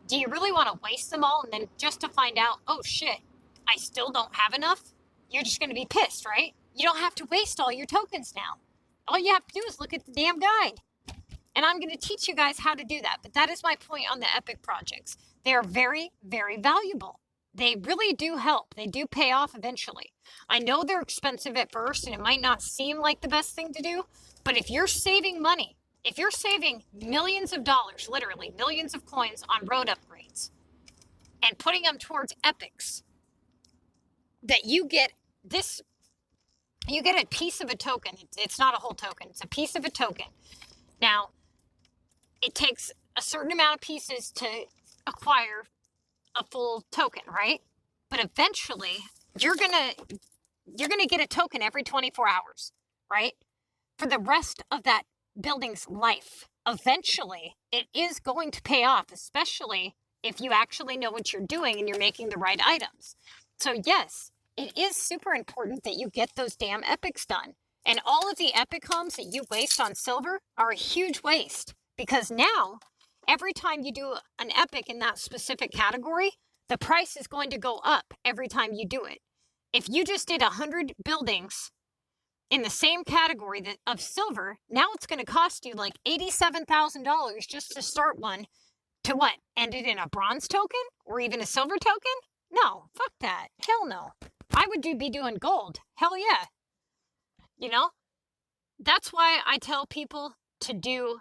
do you really want to waste them all and then just to find out, oh shit, I still don't have enough? You're just going to be pissed, right? You don't have to waste all your tokens now. All you have to do is look at the damn guide. And I'm going to teach you guys how to do that. But that is my point on the epic projects. They are very, very valuable. They really do help. They do pay off eventually. I know they're expensive at first and it might not seem like the best thing to do, but if you're saving money, if you're saving millions of dollars, literally millions of coins on road upgrades and putting them towards epics, that you get a piece of a token. It's not a whole token. It's a piece of a token. Now, it takes a certain amount of pieces to acquire a full token, right? But eventually you're gonna get a token every 24 hours, right? For the rest of that building's life. Eventually it is going to pay off, especially if you actually know what you're doing and you're making the right items. So yes, it is super important that you get those damn epics done. And all of the epic homes that you waste on silver are a huge waste. because now every time you do an epic in that specific category, the price is going to go up every time you do it. If you just did 100 buildings in the same category of silver, now it's going to cost you like $87,000 just to start one. To what? End it in a bronze token or even a silver token? No, fuck that. Hell no. I would be doing gold. Hell yeah. You know? That's why I tell people to do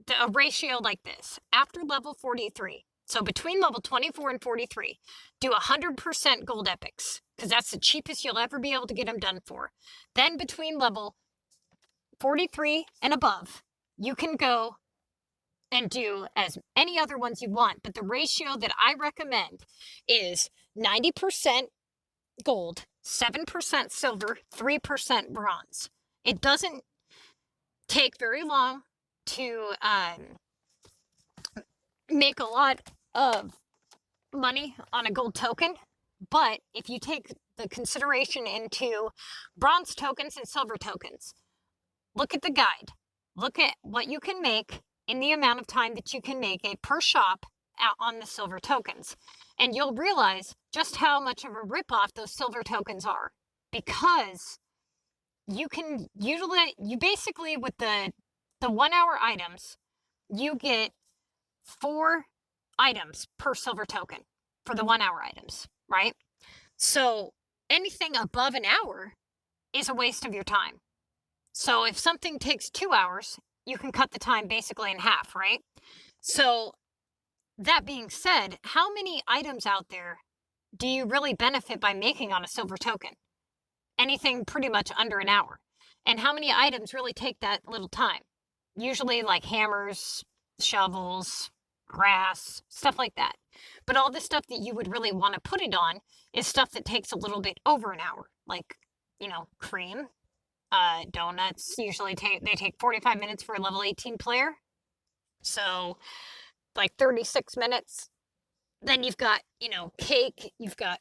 a ratio like this. After level 43, so between level 24 and 43, do 100% gold epics, because that's the cheapest you'll ever be able to get them done for. Then between level 43 and above, you can go and do as many other ones you want, but the ratio that I recommend is 90% gold, 7% silver, 3% bronze. It doesn't take very long to make a lot of money on a gold token, but if you take the consideration into bronze tokens and silver tokens, look at the guide. Look at what you can make in the amount of time that you can make it per shop out on the silver tokens. And you'll realize just how much of a ripoff those silver tokens are, because you can utilize, you basically, with the 1 hour items, you get 4 items per silver token for the 1 hour items, right? So anything above an hour is a waste of your time. So if something takes 2 hours, you can cut the time basically in half, right? So that being said, how many items out there do you really benefit by making on a silver token? Anything pretty much under an hour. And how many items really take that little time? Usually like hammers, shovels, grass, stuff like that. But all the stuff that you would really want to put it on is stuff that takes a little bit over an hour, like, you know, cream, donuts. Usually they take 45 minutes for a level 18 player. So like 36 minutes. Then you've got, you know, cake, you've got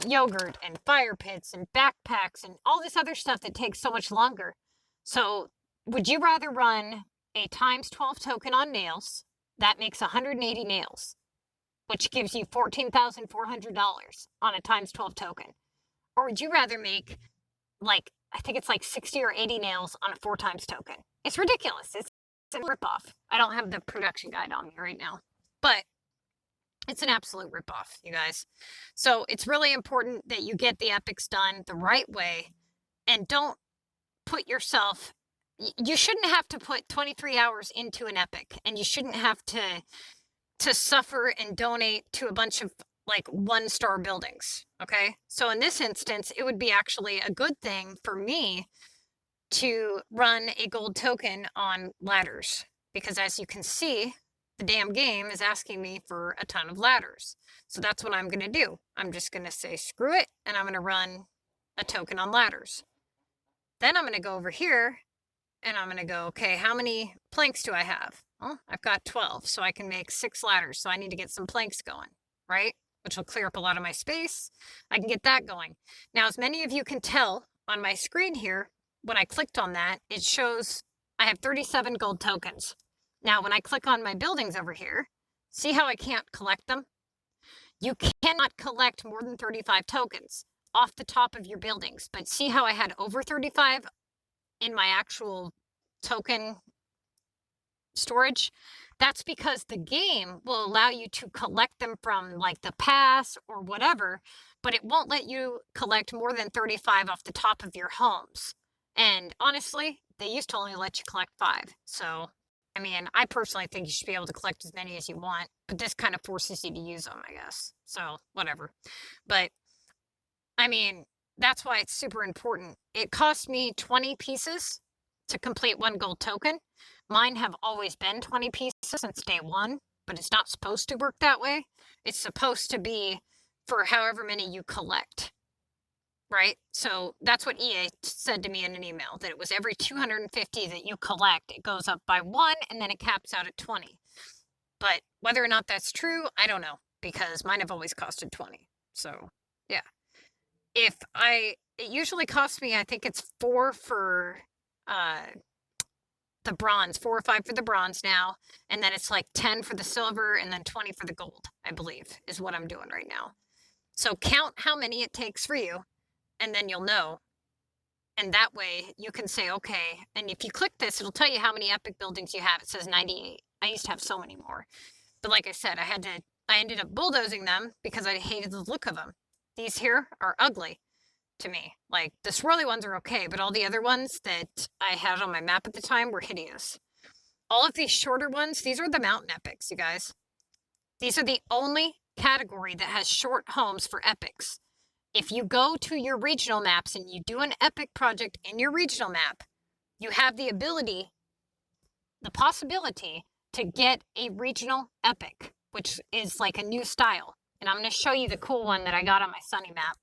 yogurt and fire pits and backpacks and all this other stuff that takes so much longer. So would you rather run a times 12 token on nails? That makes 180 nails, which gives you $14,400 on a times 12 token. Or would you rather make, like, I think it's like 60 or 80 nails on a 4 times token? It's ridiculous. It's a ripoff. I don't have the production guide on me right now, but it's an absolute ripoff, you guys. So it's really important that you get the epics done the right way and don't put yourself, you shouldn't have to put 23 hours into an epic, and you shouldn't have to suffer and donate to a bunch of like 1-star buildings. Okay. So in this instance, it would be actually a good thing for me to run a gold token on ladders, because as you can see, the damn game is asking me for a ton of ladders. So that's what I'm going to do. I'm just going to say, screw it. And I'm going to run a token on ladders. Then I'm going to go over here and I'm going to go, okay, how many planks do I have? Well, I've got 12, so I can make 6 ladders. So I need to get some planks going, right? Which will clear up a lot of my space. I can get that going. Now, as many of you can tell on my screen here, when I clicked on that, it shows I have 37 gold tokens. Now, when I click on my buildings over here, see how I can't collect them? You cannot collect more than 35 tokens off the top of your buildings. But see how I had over 35 in my actual token storage? That's because the game will allow you to collect them from like the pass or whatever, but it won't let you collect more than 35 off the top of your homes. And honestly, they used to only let you collect 5. So, I mean, I personally think you should be able to collect as many as you want, but this kind of forces you to use them, I guess. So, whatever. But, I mean, that's why it's super important. It cost me 20 pieces to complete 1 gold token. Mine have always been 20 pieces since day 1, but it's not supposed to work that way. It's supposed to be for however many you collect, right? So that's what EA said to me in an email, that it was every 250 that you collect, it goes up by 1, and then it caps out at 20. But whether or not that's true, I don't know, because mine have always costed 20. So, yeah. It usually costs me, I think it's 4 for the bronze, 4 or 5 for the bronze now, and then it's like 10 for the silver and then 20 for the gold, I believe, is what I'm doing right now. So count how many it takes for you, and then you'll know. And that way you can say, okay, and if you click this, it'll tell you how many epic buildings you have. It says 98. I used to have so many more. But like I said, I ended up bulldozing them because I hated the look of them. These here are ugly to me. Like the swirly ones are okay, but all the other ones that I had on my map at the time were hideous. All of these shorter ones, these are the mountain epics, you guys. These are the only category that has short homes for epics. If you go to your regional maps and you do an epic project in your regional map, you have the ability, the possibility to get a regional epic, which is like a new style. And I'm going to show you the cool one that I got on my Sunny map.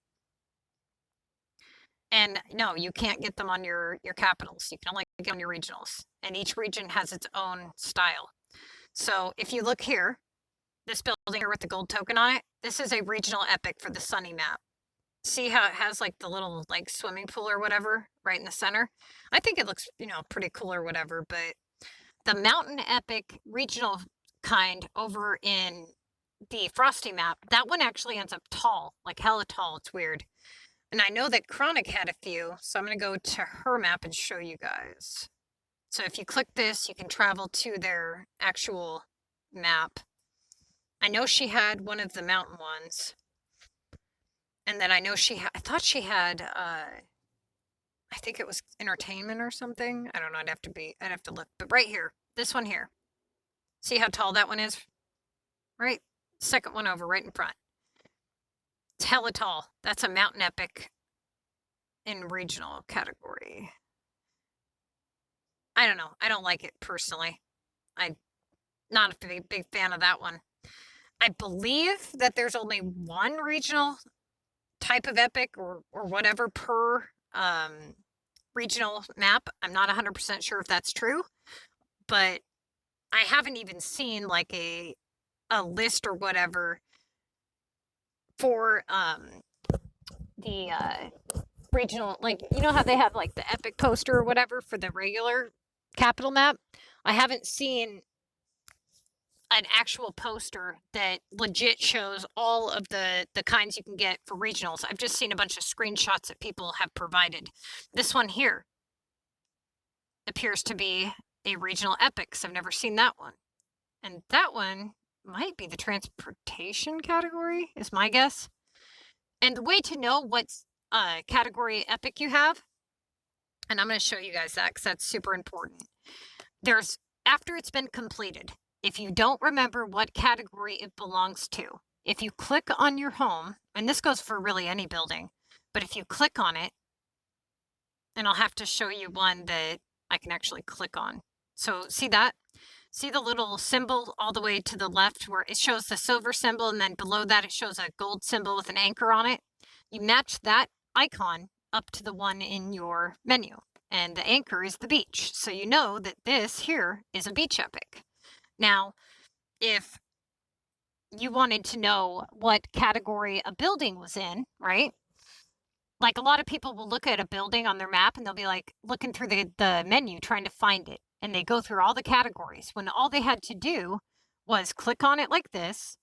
And no, you can't get them on your capitals. You can only get on your regionals. And each region has its own style. So if you look here, this building here with the gold token on it, this is a regional epic for the Sunny map. See how it has like the little like swimming pool or whatever right in the center? I think it looks, pretty cool or whatever, but the mountain epic regional kind over in the Frosty map, that one actually ends up tall, like hella tall. It's weird. And I know that Chronic had a few, so I'm going to go to her map and show you guys. So if you click this, you can travel to their actual map. I know she had one of the mountain ones. And then I know I thought she had, I think it was entertainment or something. I don't know. I'd have to look. But right here, this one here. See how tall that one is? Right? Second one over, right in front. It's hella tall. That's a mountain epic in regional category. I don't know. I don't like it personally. I'm not a big fan of that one. I believe that there's only one regional type of epic or whatever per regional map. I'm not 100% sure if that's true, but I haven't even seen like a list or whatever for the regional, like, how they have like the epic poster or whatever for the regular capital map. I haven't seen an actual poster that legit shows all of the kinds you can get for regionals. I've just seen a bunch of screenshots that people have provided. This one here appears to be a regional epic, so I've never seen that one. And that one might be the transportation category, is my guess. And the way to know what category epic you have, and I'm going to show you guys that because that's super important. After it's been completed, if you don't remember what category it belongs to, if you click on your home, and this goes for really any building, but if you click on it, and I'll have to show you one that I can actually click on. So see that? See the little symbol all the way to the left where it shows the silver symbol, and then below that it shows a gold symbol with an anchor on it? You match that icon up to the one in your menu, and the anchor is the beach. So you know that this here is a beach epic. Now, if you wanted to know what category a building was in, right? Like a lot of people will look at a building on their map and they'll be like looking through the menu trying to find it. And they go through all the categories when all they had to do was click on it like this.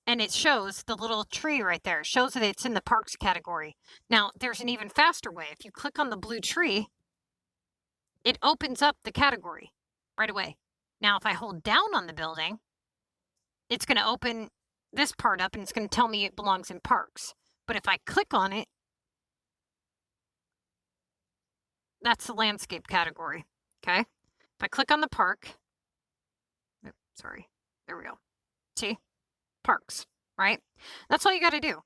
And it shows the little tree right there. It shows that it's in the parks category. Now, there's an even faster way. If you click on the blue tree, it opens up the category right away. Now, if I hold down on the building, it's going to open this part up and it's going to tell me it belongs in parks. But if I click on it, that's the landscape category. Okay. If I click on the park, sorry, there we go. See? Parks, right? That's all you got to do.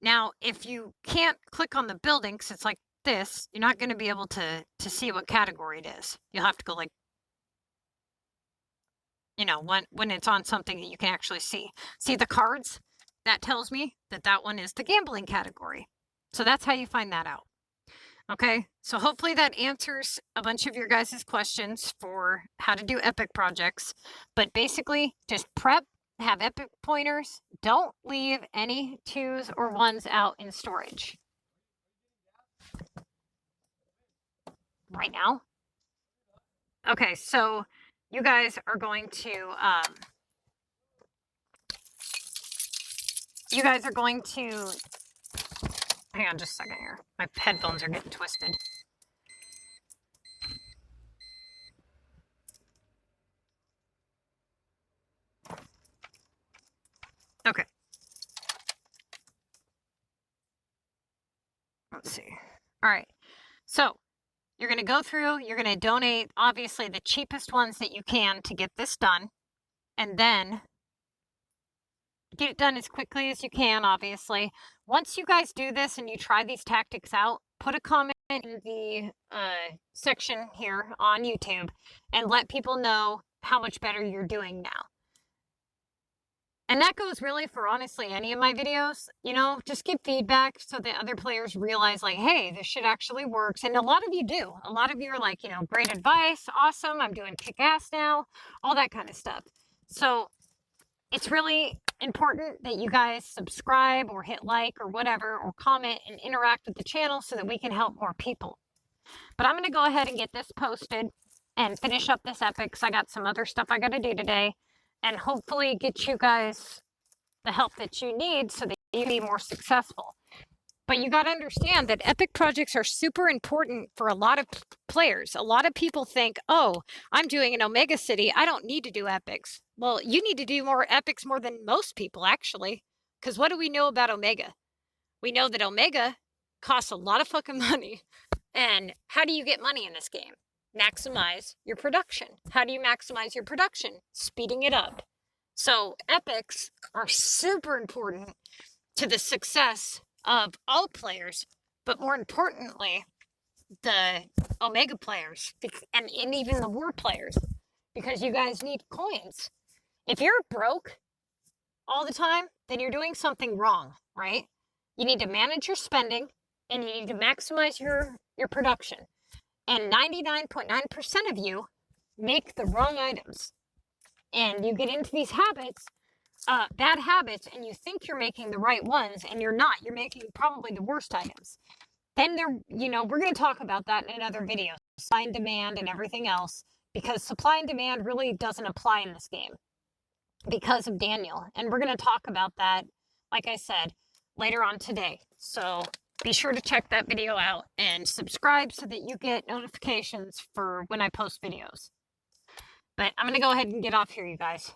Now, if you can't click on the building because it's like this, you're not going to be able to see what category it is. You'll have to go like, when it's on something that you can actually see. See the cards? That tells me that one is the gambling category. So that's how you find that out. Okay, so hopefully that answers a bunch of your guys' questions for how to do epic projects. But basically, just prep, have epic pointers. Don't leave any 2s or 1s out in storage. Right now? Okay, so you guys are going to, hang on just a second here. My headphones are getting twisted. Okay. Let's see. All right. So you're going to go through, you're going to donate, obviously, the cheapest ones that you can to get this done. And then get it done as quickly as you can, obviously. Once you guys do this and you try these tactics out, put a comment in the section here on YouTube and let people know how much better you're doing now. And that goes really for, honestly, any of my videos. You know, just give feedback so that other players realize, like, hey, this shit actually works. And a lot of you do. A lot of you are like, you know, great advice, awesome, I'm doing kick-ass now, all that kind of stuff. So it's really important that you guys subscribe or hit like or whatever, or comment and interact with the channel so that we can help more people. But I'm going to go ahead and get this posted and finish up this epic because I got some other stuff I got to do today. And hopefully get you guys the help that you need so that you can be more successful. But you got to understand that epic projects are super important for a lot of players. A lot of people think, oh, I'm doing an Omega City, I don't need to do epics. Well, you need to do more epics more than most people, actually. Because what do we know about Omega? We know that Omega costs a lot of fucking money. And how do you get money in this game? Maximize your production. How do you maximize your production? Speeding it up. So epics are super important to the success of all players, but more importantly, the Omega players and even the War players, because you guys need coins. If you're broke all the time, then you're doing something wrong, right? You need to manage your spending and you need to maximize your production. And 99.9% of you make the wrong items. And you get into these habits, bad habits, and you think you're making the right ones, and you're not. You're making probably the worst items. Then we're going to talk about that in another video. Supply and demand and everything else. Because supply and demand really doesn't apply in this game. Because of Daniel. And we're going to talk about that, like I said, later on today. So be sure to check that video out and subscribe so that you get notifications for when I post videos. But I'm going to go ahead and get off here, you guys.